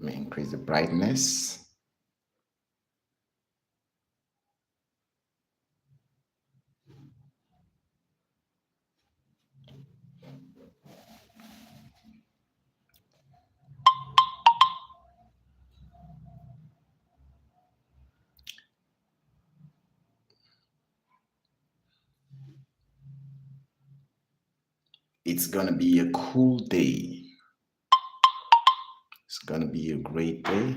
Let me increase the brightness. It's gonna be a cool day. It's gonna be a great day.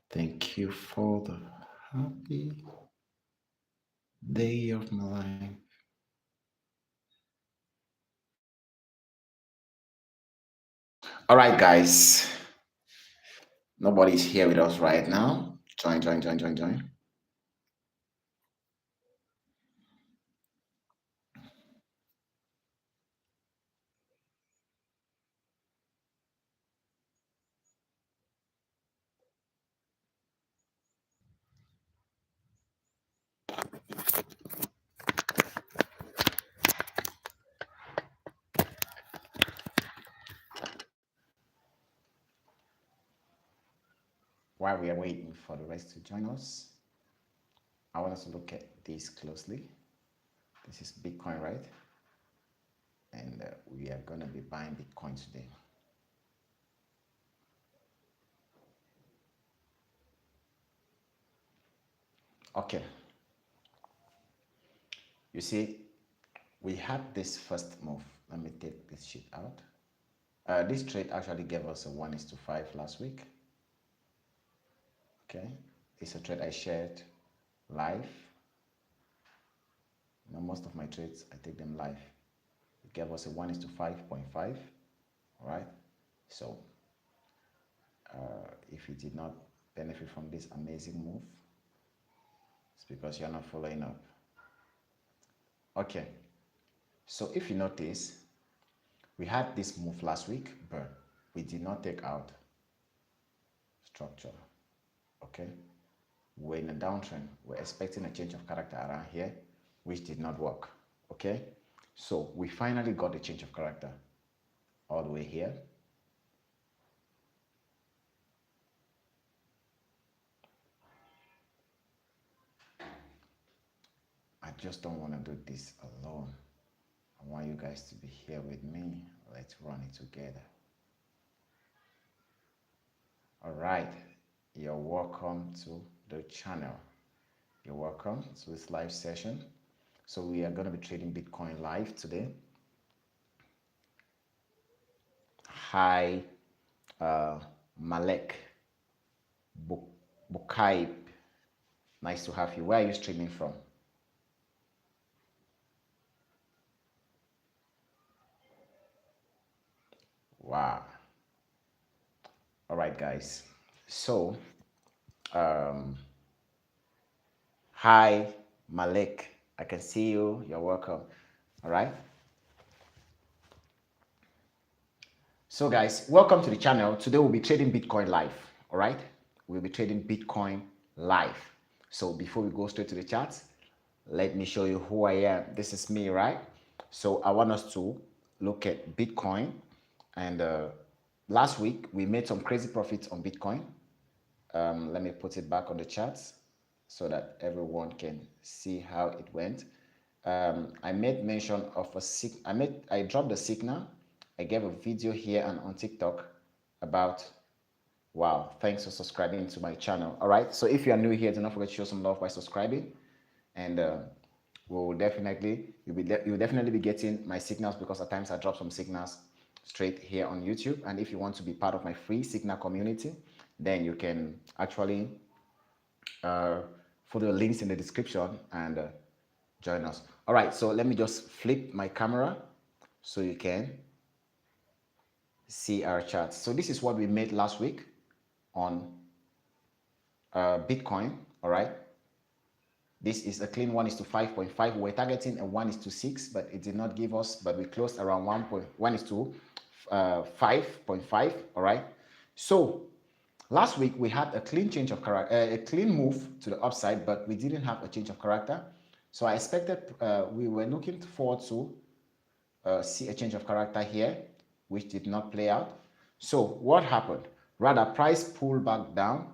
Thank you for the happy day of my life. All right, guys. Nobody's here with us right now. Join, join, join, join, join. While we are waiting for the rest to join us, I want us to look at this closely. This is Bitcoin, right? And we are going to be buying Bitcoin today. Okay. You see, we had this first move. Let me take this sheet out. This trade actually gave us a 1:5 last week. Okay. It's a trade I shared live. Now, most of my trades, I take them live. It gave us a 1:5.5. All right. So, if you did not benefit from this amazing move, it's because you're not following up. Okay. So, if you notice, we had this move last week, but we did not take out structure. Okay. We're in a downtrend. We're expecting a change of character around here, which did not work. Okay. So we finally got a change of character all the way here. I just don't want to do this alone. I want you guys to be here with me. Let's run it together. All right. You're welcome to the channel. You're welcome to this live session. So we are going to be trading Bitcoin live today. Hi, Malek Bukaib. Nice to have you. Where are you streaming from? Wow. All right, guys. So, hi, Malek. I can see you. You're welcome. All right. So, guys, welcome to the channel. Today we'll be trading Bitcoin live. All right. We'll be trading Bitcoin live. So, before we go straight to the charts, let me show you who I am. This is me, right? So, I want us to look at Bitcoin. And last week we made some crazy profits on Bitcoin. Let me put it back on the charts so that everyone can see how it went. I made mention of I dropped a signal. I gave a video here and on TikTok about, wow, thanks for subscribing to my channel. All right, so if you are new here, do not forget to show some love by subscribing, and you'll definitely be getting my signals, because at times I drop some signals straight here on YouTube. And if you want to be part of my free signal community, then you can actually follow the links in the description and join us. All right, so let me just flip my camera so you can see our charts. So this is what we made last week on Bitcoin. All right, this is a clean 1:5.5. We're targeting a 1:6, but it did not give us, but we closed around 1:5.5. All right, so Last week we had a clean change of character, a clean move to the upside, but we didn't have a change of character. So I expected, we were looking forward to see a change of character here, which did not play out. So what happened? Rather, price pulled back down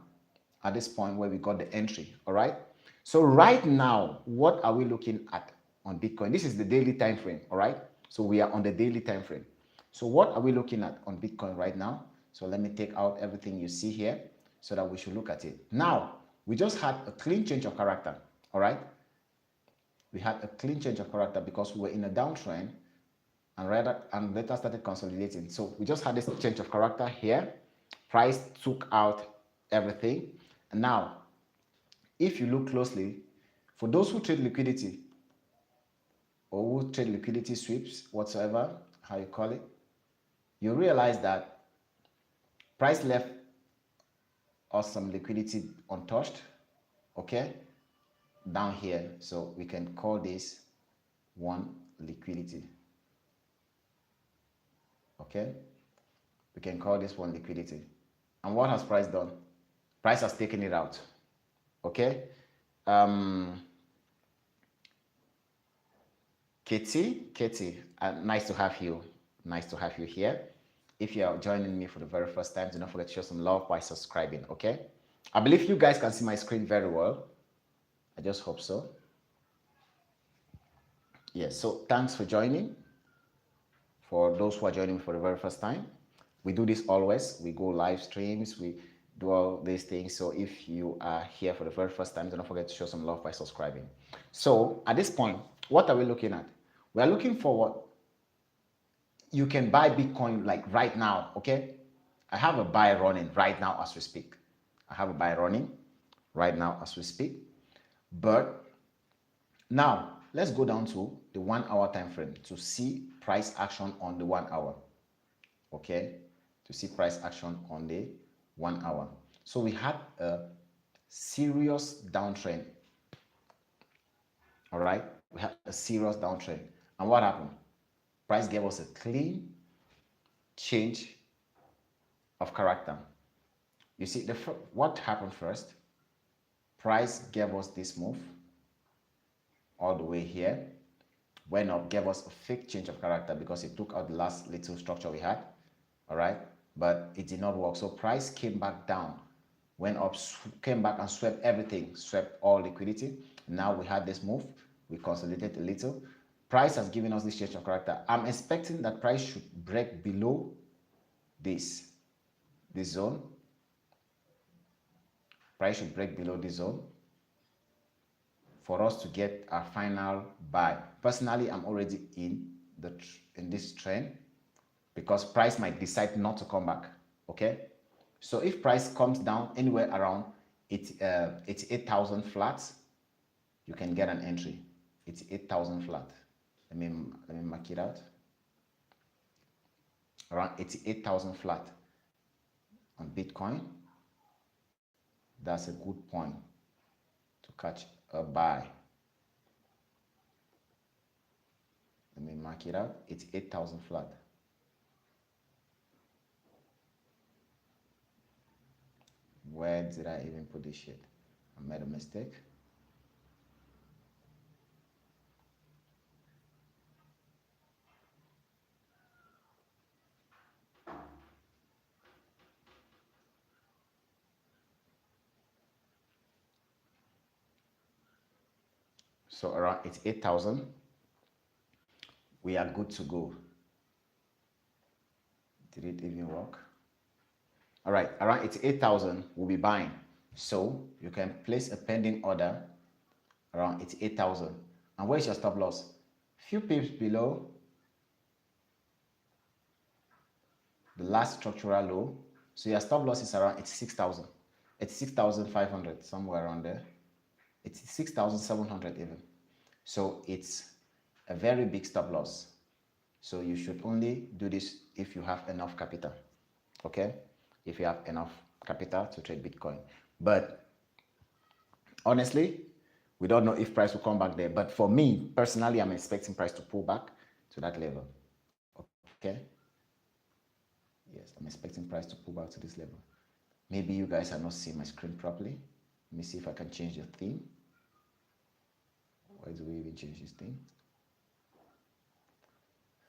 at this point where we got the entry. All right. So right now, what are we looking at on Bitcoin? This is the daily time frame. All right. So we are on the daily time frame. So what are we looking at on Bitcoin right now? So let me take out everything you see here so that we should look at it. Now, we just had a clean change of character. All right. We had a clean change of character because we were in a downtrend and later started consolidating. So we just had this change of character here. Price took out everything. And now, if you look closely, for those who trade liquidity or who trade liquidity sweeps, whatsoever, how you call it, you realize that price left us some liquidity untouched, okay, down here. So we can call this one liquidity. Okay, we can call this one liquidity. And what has price done? Price has taken it out. Okay. Katie, nice to have you. Nice to have you here. If you are joining me for the very first time, do not forget to show some love by subscribing. Okay. I believe you guys can see my screen very well. I just hope so. Yes. So thanks for joining. For those who are joining me for the very first time, we do this always. We go live streams, we do all these things. So if you are here for the very first time, don't forget to show some love by subscribing. So at this point, what are we looking at? We are looking forward. You can buy Bitcoin like right now, okay? I have a buy running right now as we speak. I have a buy running right now as we speak. But now let's go down to the 1 hour time frame to see price action on the 1 hour. Okay, to see price action on the 1 hour. So we had a serious downtrend. All right, we had a serious downtrend. And what happened? Price gave us a clean change of character. You see, what happened first? Price gave us this move all the way here, went up, gave us a fake change of character because it took out the last little structure we had. All right, but it did not work. So price came back down, went up, came back and swept everything, swept all liquidity. Now we had this move, we consolidated a little. Price has given us this change of character. I'm expecting that price should break below this zone. Price should break below this zone for us to get our final buy. Personally, I'm already in this trend because price might decide not to come back. Okay, so if price comes down anywhere around 88,000 flats, you can get an entry. It's 8,000 flat. Let me mark it out. Around 88,000 flat on Bitcoin. That's a good point to catch a buy. Let me mark it out. It's 8,000 flat. Where did I even put this shit? I made a mistake. So around it's 8,000. We are good to go. Did it even work? All right, around it's 8,000, we'll be buying. So you can place a pending order around it's 8,000. And where's your stop loss? Few pips below the last structural low. So your stop loss is around 86,000. It's 6,500, somewhere around there. It's 6,700 even. So it's a very big stop loss. So you should only do this if you have enough capital. Okay? If you have enough capital to trade Bitcoin. But honestly, we don't know if price will come back there. But for me, personally, I'm expecting price to pull back to that level. Okay? Yes, I'm expecting price to pull back to this level. Maybe you guys are not seeing my screen properly. Let me see if I can change the theme. Why do we even change this thing?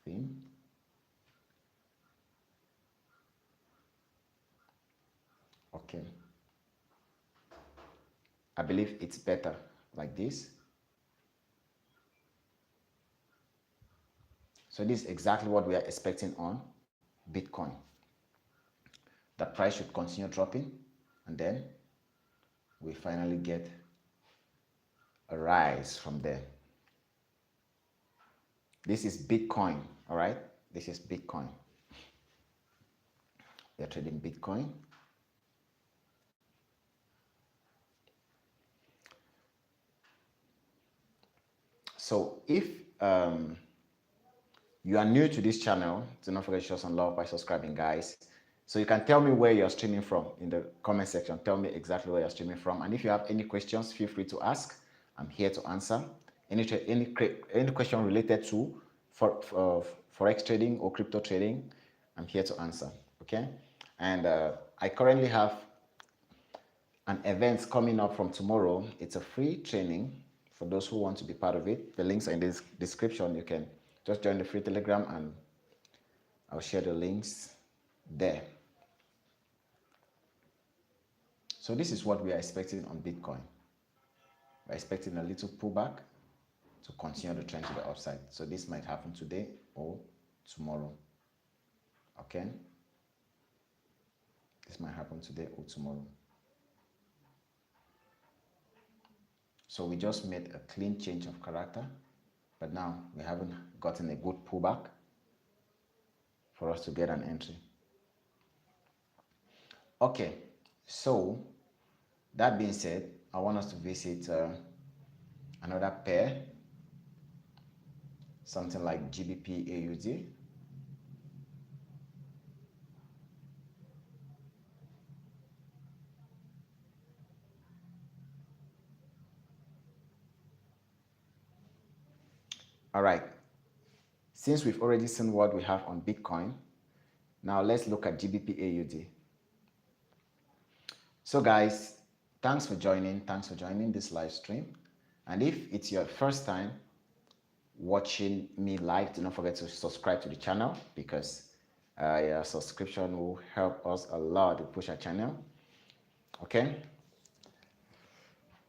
Theme. Okay. I believe it's better like this. So this is exactly what we are expecting on Bitcoin. The price should continue dropping, and then we finally get a rise from there. This is Bitcoin, all right? This is Bitcoin. We are trading Bitcoin. So if you are new to this channel, do not forget to show some love by subscribing, guys. So you can tell me where you're streaming from in the comment section. Tell me exactly where you're streaming from. And if you have any questions, feel free to ask. I'm here to answer. Any question related to forex trading or crypto trading, I'm here to answer. Okay. And I currently have an event coming up from tomorrow. It's a free training for those who want to be part of it. The links are in the description. You can just join the free Telegram and I'll share the links there. So this is what we are expecting on Bitcoin. We're expecting a little pullback to continue the trend to the upside. So this might happen today or tomorrow. Okay? This might happen today or tomorrow. So we just made a clean change of character, but now we haven't gotten a good pullback for us to get an entry. Okay, so that being said, I want us to visit another pair, something like GBP AUD. All right, since we've already seen what we have on Bitcoin, now let's look at GBP AUD. So guys, thanks for joining this live stream. And if it's your first time watching me live, do not forget to subscribe to the channel because your subscription will help us a lot to push our channel. Okay?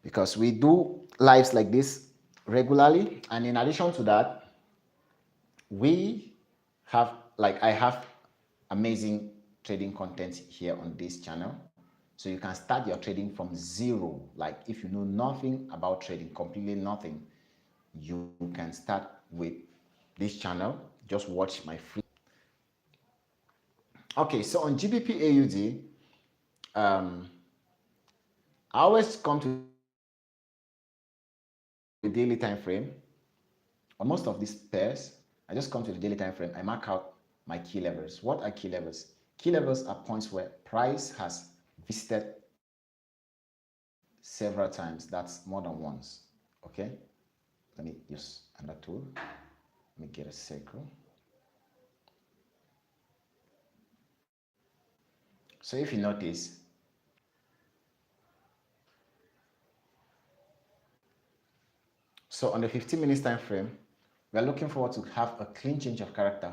Because we do lives like this regularly, and in addition to that, we have, like, I have amazing trading content here on this channel. So you can start your trading from zero. Like, if you know nothing about trading, completely nothing, you can start with this channel. Just watch my free. Okay, so on GBP AUD, I always come to the daily time frame. On most of these pairs, I just come to the daily time frame. I mark out my key levels. What are key levels? Key levels are points where price has visited several times. That's more than once. Okay, let me use another tool. Let me get a circle. So if you notice, so on the 15 minutes time frame, we are looking forward to have a clean change of character.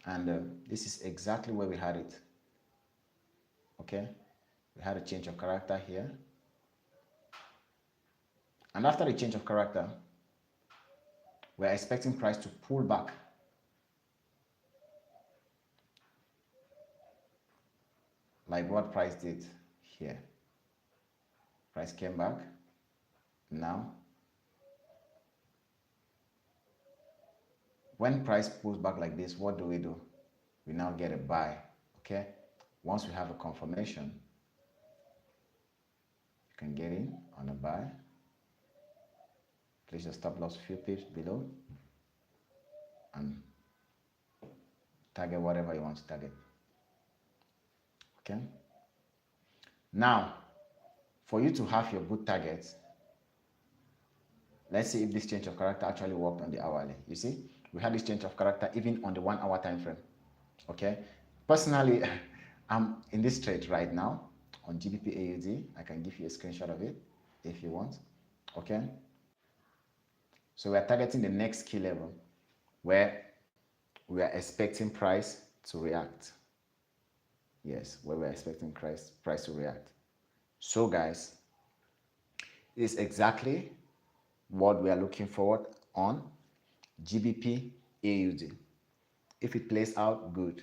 And this is exactly where we had it. Okay, we had a change of character here. And after the change of character, we're expecting price to pull back. Like what price did here. Price came back. Now, when price pulls back like this, what do? We now get a buy. Okay, once we have a confirmation, you can get in on a buy. Place your stop loss a few pips below and target whatever you want to target. Okay, now for you to have your good targets, let's see if this change of character actually worked on the hourly. You see, we had this change of character even on the 1 hour time frame. Okay, personally, I'm in this trade right now on GBP AUD. I can give you a screenshot of it if you want. Okay. So we are targeting the next key level where we are expecting price to react. Yes, where we're expecting price to react. So guys, this is exactly what we are looking forward on GBP AUD. If it plays out, good.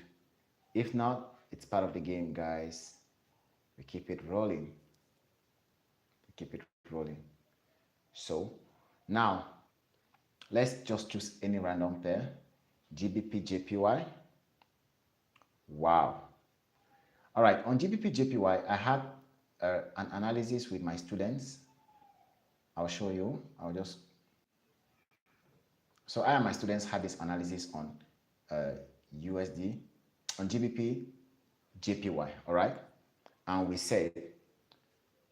If not, it's part of the game, guys. We keep it rolling. We keep it rolling. So now let's just choose any random pair. GBP JPY. Wow. All right, on GBP JPY, I had an analysis with my students. I'll show you. So I and my students had this analysis on USD, on GBP JPY, all right? And we said,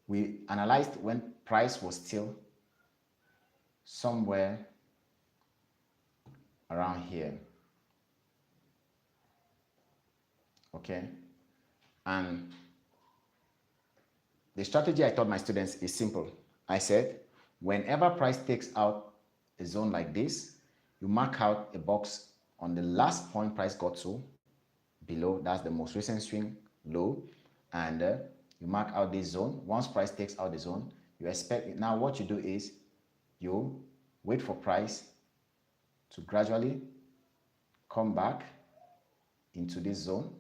we analyzed when price was still somewhere around here, okay? And the strategy I taught my students is simple. I said, whenever price takes out a zone like this, you mark out a box on the last point price got to below. That's the most recent swing low. And you mark out this zone. Once price takes out the zone, you expect it. Now what you do is you wait for price to gradually come back into this zone.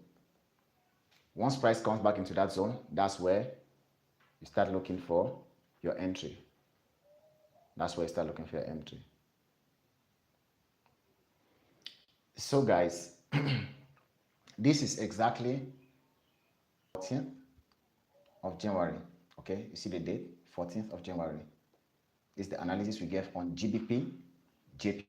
Once price comes back into that zone, that's where you start looking for your entry. That's where you start looking for your entry. So guys, this is exactly 14th of January. Okay, you see the date, 14th of January. This is the analysis we gave on GBP, JPY.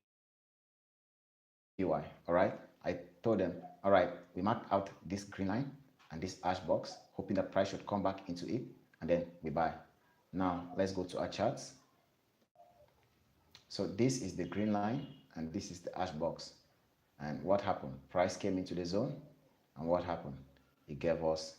All right, I told them, all right, we marked out this green line and this hash box, hoping that price should come back into it, and then we buy. Now let's go to our charts. So this is the green line and this is the hash box. And what happened? Price came into the zone, and what happened? It gave us